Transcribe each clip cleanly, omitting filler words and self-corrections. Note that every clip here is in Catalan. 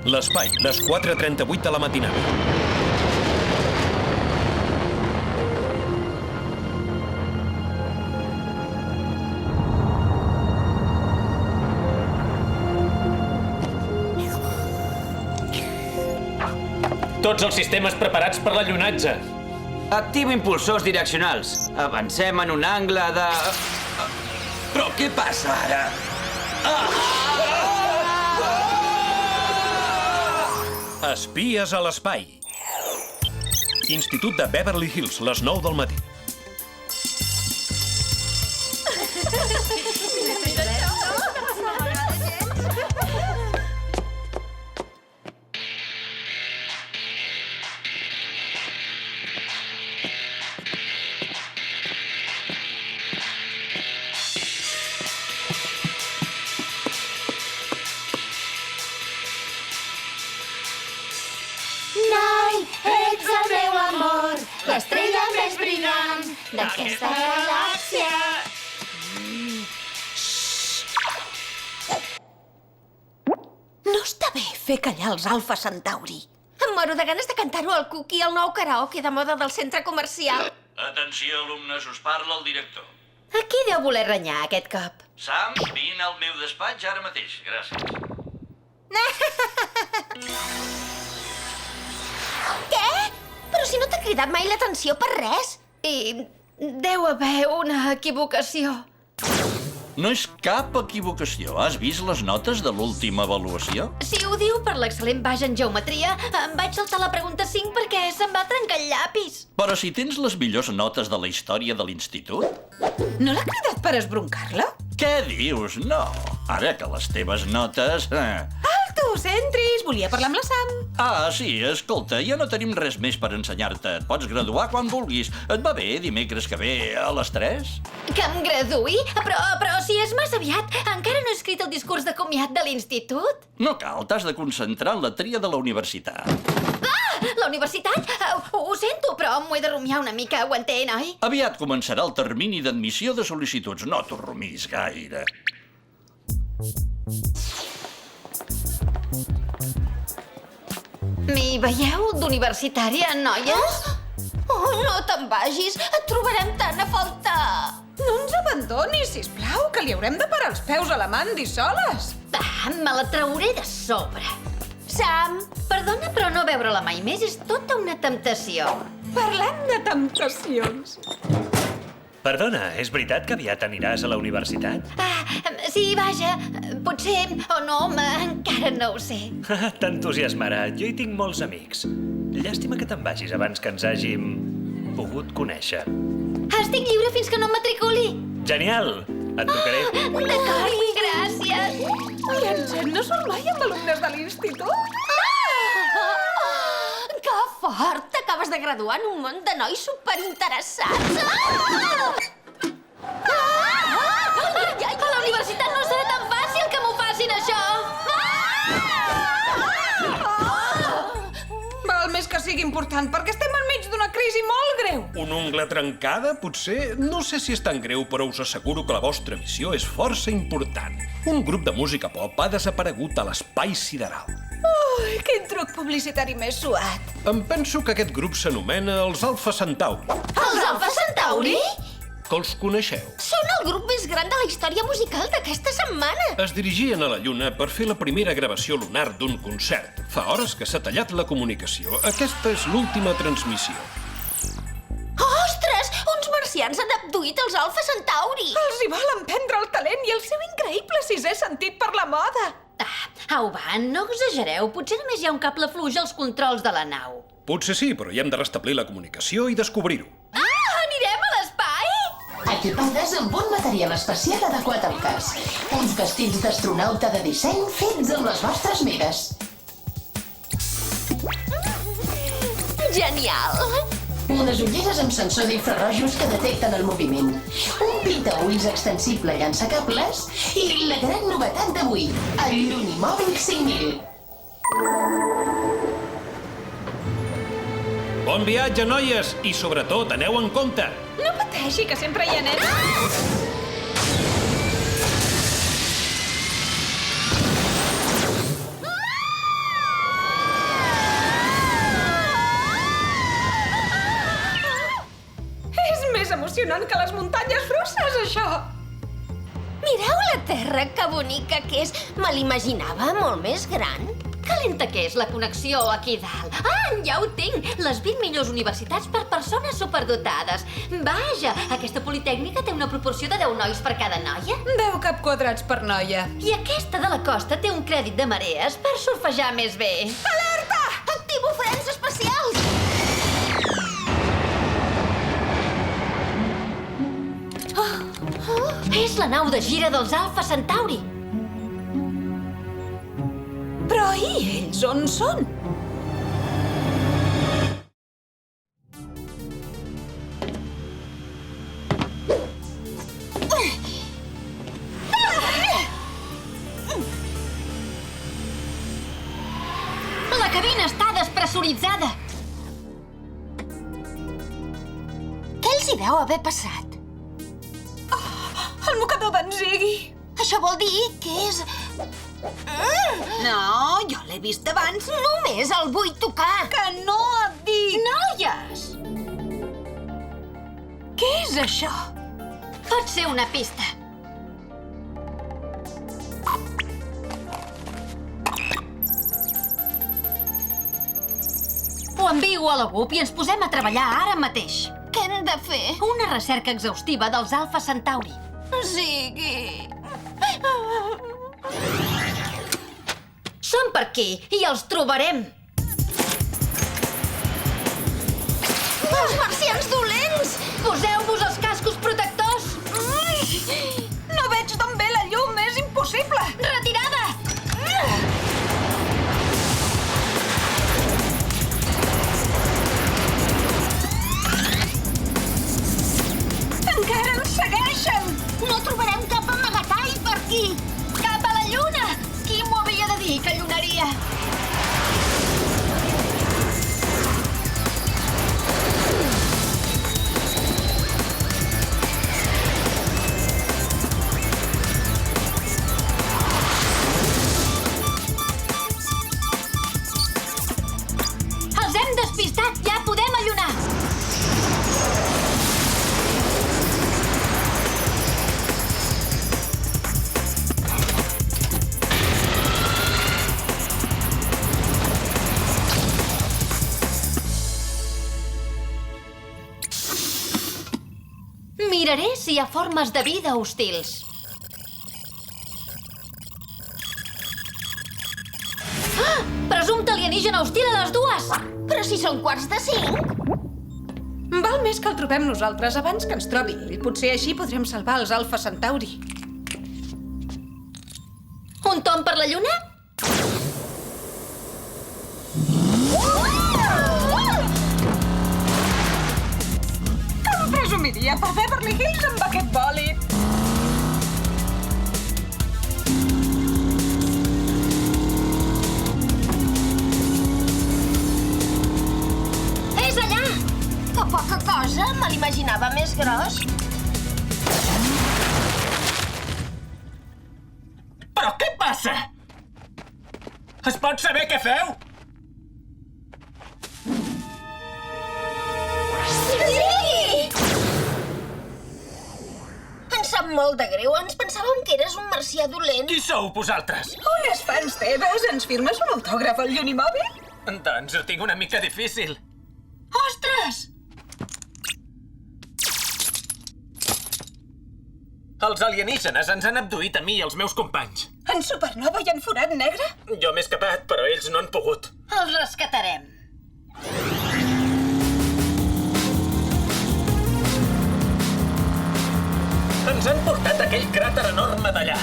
L'espai, les 4:38 de la matinada. Tots els sistemes preparats per l'allunatge. Activo impulsors direccionals. Avancem en un angle de... Però què passa ara? Espies a l'espai. Institut de Beverly Hills, les 9 del matí. Noi, ets el meu amor, l'estrella més brillant d'aquesta galàxia. No està bé fer callar els Alfa Centauri. Em moro de ganes de cantar-ho al Cookie, al nou karaoke de moda del centre comercial. Atenció, alumnes, us parla el director. A qui deu voler renyar aquest cop? Sam, vine al meu despatx ara mateix. Gràcies. Què? Però si no t'ha cridat mai l'atenció per res. I deu haver una equivocació. No és cap equivocació. Has vist les notes de l'última avaluació? Si ho diu per l'excel·lent baix en geometria, em vaig saltar la pregunta 5 perquè se'm va trencar el llapis. Però si tens les millors notes de la història de l'institut? No l'ha cridat per esbroncar-la? Què dius? No. Ara que les teves notes... Alto, centris! Volia parlar amb la Sam. Ah, sí, escolta, ja no tenim res més per ensenyar-te. Et pots graduar quan vulguis. Et va bé dimecres que ve a les 3? Que em graduï? Però si és massa aviat, encara no he escrit el discurs de comiat de l'institut. No cal, t'has de concentrar en la tria de la universitat. La universitat? Ho sento, però m'ho he de rumiar una mica, ho entén, oi? Aviat començarà el termini d'admissió de sol·licituds. No t'ho rumis gaire. M'hi veieu d'universitària, noies? Oh, no te'n vagis, et trobarem tant a faltar. No ens abandonis, sisplau, que li haurem de parar els peus a la Mandy soles. Me la trauré de sobre. Sam, Perdona, però no veure-la mai més és tota una temptació. Parlant de temptacions. Perdona, és veritat que aviat aniràs a la universitat? Sí, vaja, potser o no, encara no ho sé. T'entusiasmarà, jo hi tinc molts amics. Llàstima que te'n vagis abans que ens hàgim pogut conèixer. Estic lliure fins que no em matriculi. Genial! Et trucaré. D'acord, gràcies. I en Jen no surt mai amb alumnes de l'institut? que fort! T'acabes de graduar en un món de nois superinteressants. A la universitat no serà tan fàcil que m'ho facin, això. Val més que sigui important, perquè estem enmig d'una crisi molt greu. Una ungla trencada, potser? No sé si és tan greu, però us asseguro que la vostra missió és força important. Un grup de música pop ha desaparegut a l'espai sideral. Ui, quin truc publicitari més suat. Em penso que aquest grup s'anomena els Alfa Centauri. Els Alfa Centauri? Que els coneixeu? Són el grup més gran de la història musical d'aquesta setmana. Es dirigien a la Lluna per fer la primera gravació lunar d'un concert. Fa hores que s'ha tallat la comunicació. Aquesta és l'última transmissió. Ostres! Uns marcians han abduït els Alfa Centauri. Els hi volen prendre el talent i el seu increïble sisè sentit per la moda. Au, va, no exagereu. Potser només hi ha un cable fluix als controls de la nau. Potser sí, però hi hem de restablir la comunicació i descobrir-ho. Anirem a l'espai? Equipades amb un material especial adequat al cas. Uns vestits d'astronauta de disseny fets amb les vostres mides. Genial! Unes ulleres amb sensor d'infrarrojos que detecten el moviment. Un pintaulls extensible llançacables i la gran novetat d'avui, el Lunimòbil 5000. Bon viatge, noies! I sobretot, aneu en compte! No pateixi, que sempre hi anem. emocionant que les muntanyes russes, això! Mireu la Terra, que bonica que és. Me l'imaginava molt més gran. Que lenta que és la connexió aquí dalt. Ah, ja ho tinc! Les 20 millors universitats per persones superdotades. Vaja, aquesta politècnica té una proporció de 10 nois per cada noia. 10 cap quadrats per noia. I aquesta de la costa té un crèdit de marees per surfejar més bé. Alerta! Activo frens especials! És la nau de gira dels Alpha Centauri. Però i ells on són? La cabina està despressuritzada. Què els hi deu haver passat? El mocador d'en Ziggy. Això vol dir que és... No, jo l'he vist abans. Només el vull tocar. Que no et dic! Noies! Què és això? Pot ser una pista. Ho envio a la UP i ens posem a treballar ara mateix. Què hem de fer? Una recerca exhaustiva dels Alpha Centauri. Ziggy... Són per aquí i els trobarem. Els marcians dolents! Poseu-vos els cascos protectors. No veig d'on ve la llum, és impossible! Retirada! Encara ens segueixen! No trobarem cap amagatall per aquí! Cap a la lluna! Qui m'ho havia de dir, que llunaria? Els hem despistat! Ja podem allunar! Miraré si hi ha formes de vida hostils. Ah! Presumpte alienígena hostil a les dues! Però si són 4:45! Val més que el trobem nosaltres abans que ens trobi ell. Potser així podrem salvar els Alpha Centauri. Un tom per la lluna? Com presumiria per Beverly Hills amb aquest bòlid? És allà! Que poca cosa, me l'imaginava més gros. Però què passa? Es pot saber què feu? Ziggy! Ens sap molt de greu. Ens pensàvem que eres un marcià dolent. Qui sou vosaltres? Unes fans teves, ens firmes un autògraf al Unimòbil? Doncs ho tinc una mica difícil. Ostres! Els alienígenes ens han abduït a mi i els meus companys. En Supernova i en Forat Negre? Jo m'he escapat, però ells no han pogut. Els rescatarem. Ens han portat a aquell cràter enorme d'allà.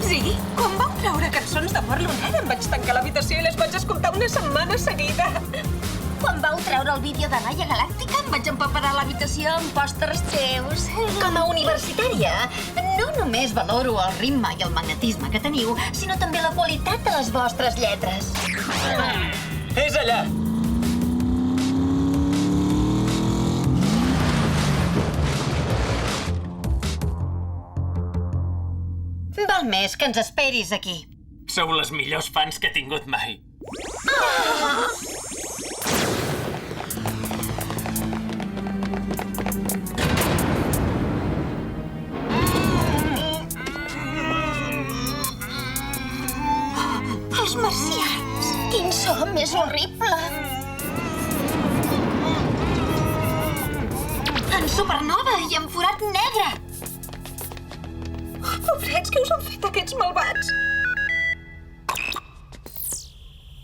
Ziggy, quan vau treure cançons d'amor lunar em vaig tancar a l'habitació i les vaig escoltar una setmana seguida. Quan vau treure el vídeo de Laia Galàctica em vaig empaperar l'habitació amb pòsters teus. Com a universitària, no només valoro el ritme i el magnetisme que teniu, sinó també la qualitat de les vostres lletres. És allà. Val més que ens esperis aquí. Sou les millors fans que he tingut mai. marcians! Quin so més horrible! En supernova i en forat negre! Pobrets, què us han fet aquests malvats?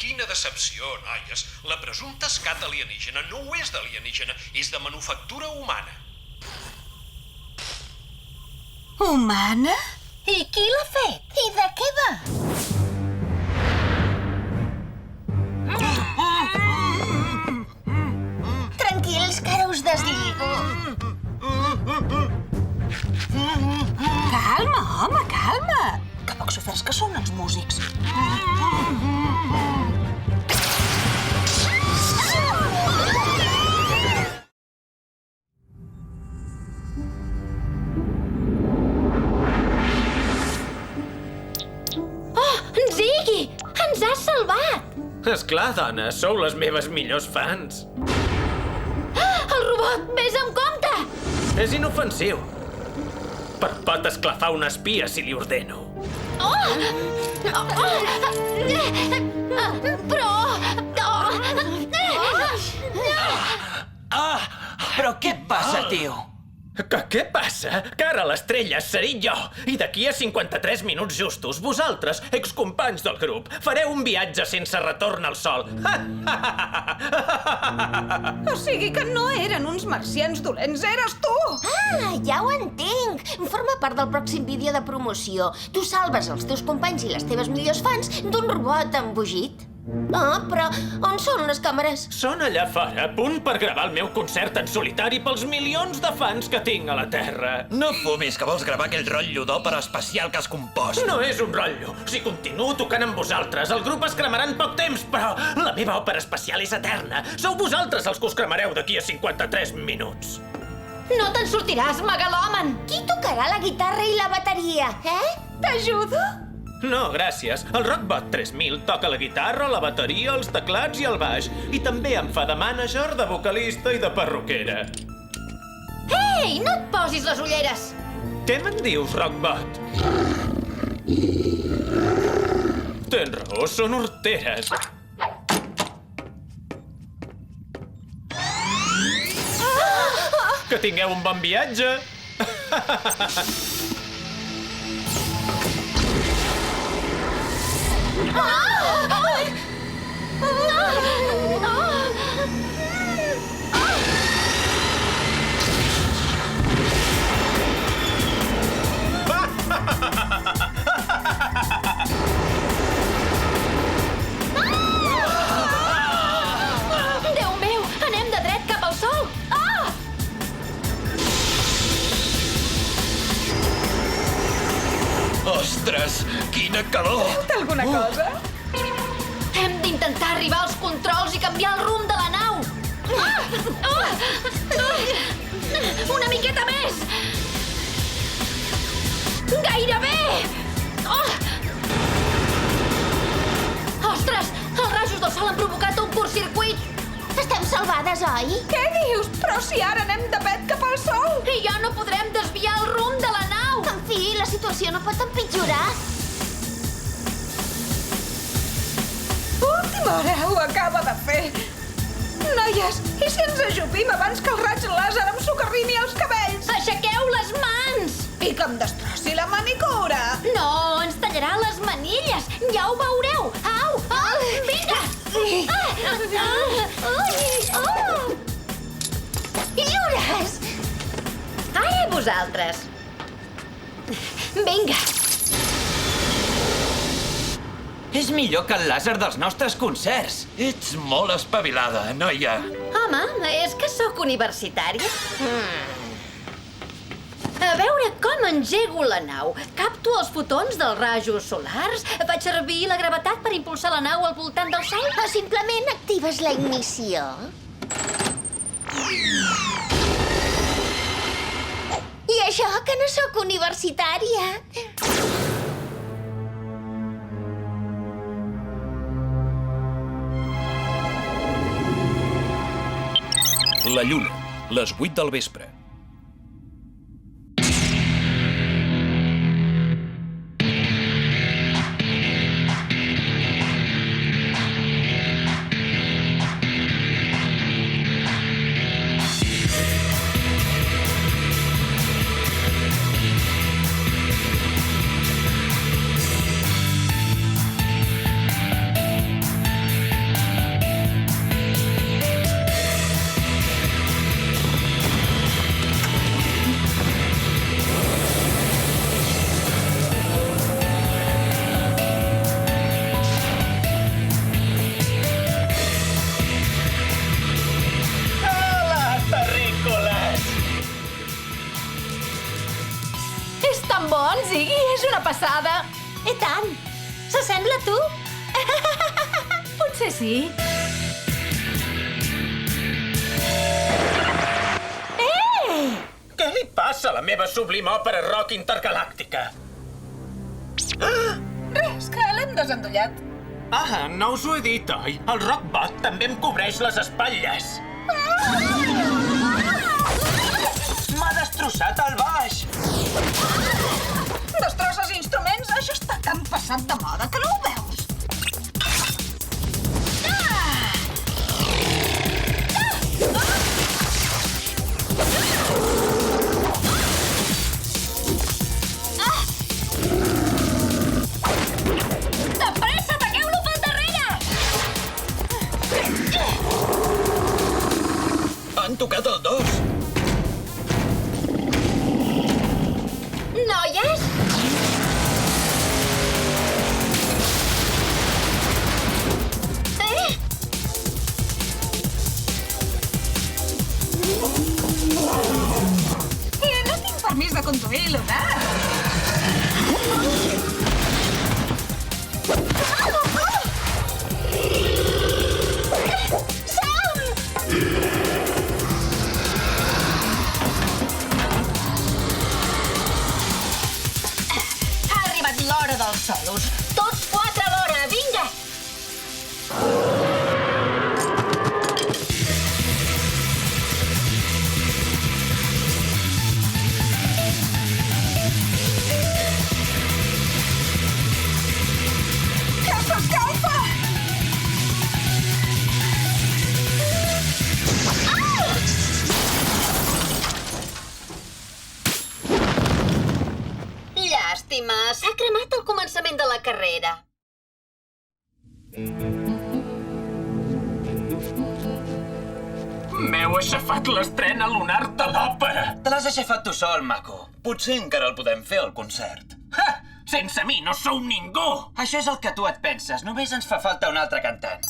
Quina decepció, noies. La presumpta escat alienígena no ho és d'alienígena, és de manufactura humana. Humana? I qui l'ha fet? I de què va? Tranquils, que ara us deslligo. Calma, home, calma! Que pocs oferts que són els músics. Ziggy! Ens has salvat! Esclar, dona, sou les meves millors fans. El robot, vés amb compte! És inofensiu. Però pot esclafar un espia si li ordeno. Però... Però què passa, tio? Que què passa? Que ara l'estrella seré jo. I d'aquí a 53 minuts justos, vosaltres, excompanys del grup, fareu un viatge sense retorn al sol. O sigui que no eren uns marcians dolents, eres tu! Ah, ja ho entenc! Forma part del pròxim vídeo de promoció. Tu salves els teus companys i les teves millors fans d'un robot embogit. Ah, però on són les càmeres? Són allà fora, a punt per gravar el meu concert en solitari pels milions de fans que tinc a la Terra. No fumis, que vols gravar aquell rotllo d'òpera especial que has compost. No és un rotllo. Si continuo tocant amb vosaltres, el grup es cremarà en poc temps, però la meva òpera especial és eterna. Sou vosaltres els que us cremareu d'aquí a 53 minuts. No te'n sortiràs, megalòman! Qui tocarà la guitarra i la bateria, T'ajudo? No, gràcies. El Rockbot 3000 toca la guitarra, la bateria, els teclats i el baix. I també em fa de mànager, de vocalista i de perruquera. Ei, no et posis les ulleres! Què me'n dius, Rockbot? Tens raó, són horteres. Que tingueu un bon viatge! Déu meu, anem de dret cap al sol! Ah! Ostres, quina calor! Té alguna cosa? Hem d'intentar arribar als controls i canviar el rumb de la nau! Una miqueta més! Gairebé! Ostres! Els rajos del sol han provocat un curtcircuit! Estem salvades, oi? Què dius? Però si ara anem de pet cap al sol! I ja no podrem desviar el rumb de la nau! En fi, la situació no pot empitjorar. Última hora ho acaba de fer. Noies, i si ens ajupim abans que el raig làser em socarrimi els cabells? Aixequeu les mans! I que em destrossi la manicura! No, ens tallarà les manilles! Ja ho veureu! Au! Au! Vinga! Lliures! Ara vosaltres! Vinga! És millor que el làser dels nostres concerts. Ets molt espavilada, noia. Home, és que sóc universitària. A veure com engego la nau. Capto els fotons dels rajos solars, faig servir la gravetat per impulsar la nau al voltant del sol. O simplement actives la ignició. I això que no sóc universitària. La lluna, les 8 del vespre. passada. I tant. S'assembla a tu? Potser sí. Què li passa a la meva sublim òpera rock intergalàctica? Res, que l'hem desendollat. Ah, no us ho he dit, oi? El Rockbot també em cobreix les espatlles. M'ha destrossat el baix. Destrosses instruments? Això està tan passat de moda que no ho veus. De pressa, ataqueu-lo pel darrere! Han tocat el 2. Noies? No tinc permís de conduir, Lunar. Ha arribat l'hora dels solos. Tots 4 a l'hora, vinga! Que s'escalfa! Llàstima, s'ha cremat al començament de la carrera. M'heu aixafat l'estrena lunar de l'òpera. Te l'has aixafat tu sol, maco. Potser encara el podem fer, al concert. Ha! Sense mi no sou ningú! Això és el que tu et penses. Només ens fa falta un altre cantant.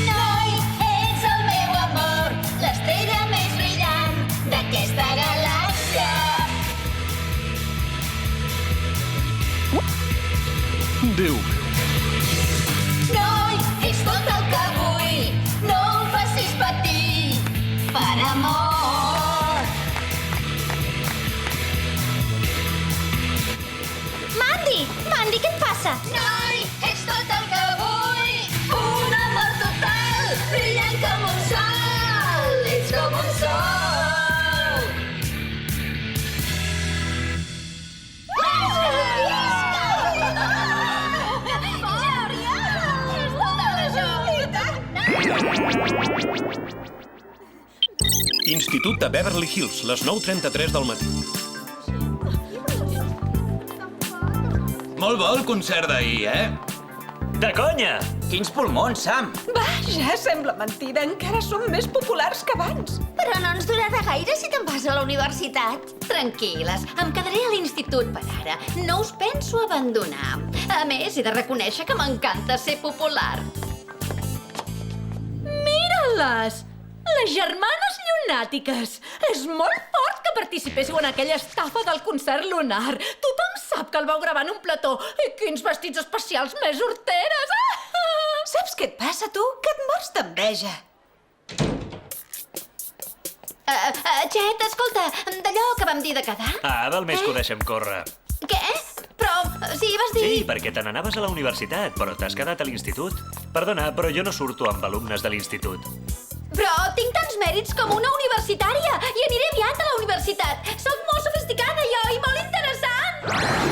Noi, ets el meu amor, l'estrella més brillant d'aquesta galàxia. Déu meu. Noi, ets tot el que vull, no em facis patir, per amor. Mandy! Mandy, què et passa? Noi, ets tot el que vull, un amor total, brillant com un sol, ets com un sol. Institut de Beverly Hills, les 9:33 del matí. Molt bo el concert d'ahir, De conya! Quins pulmons, Sam! Vaja, sembla mentida. Encara som més populars que abans. Però no ens durarà gaire si te'n vas a la universitat. Tranquil·les, em quedaré a l'institut per ara. No us penso abandonar. A més, he de reconèixer que m'encanta ser popular. Mira-les! Les germanes llunàtiques! És molt fort que participéssiu en aquella estafa del concert lunar. Tothom sap que el vau gravar en un plató. I quins vestits especials més horteres! Saps què et passa, tu? Que et mors d'enveja. Chet, escolta, d'allò que vam dir de quedar? Ah, val més que ho deixem córrer. Què? Però, si vas dir... Sí, perquè te n'anaves a la universitat, però t'has quedat a l'institut. Perdona, però jo no surto amb alumnes de l'institut. Però tinc tants mèrits com una universitària i aniré aviat a la universitat. Soc molt sofisticada, jo, i molt interessant.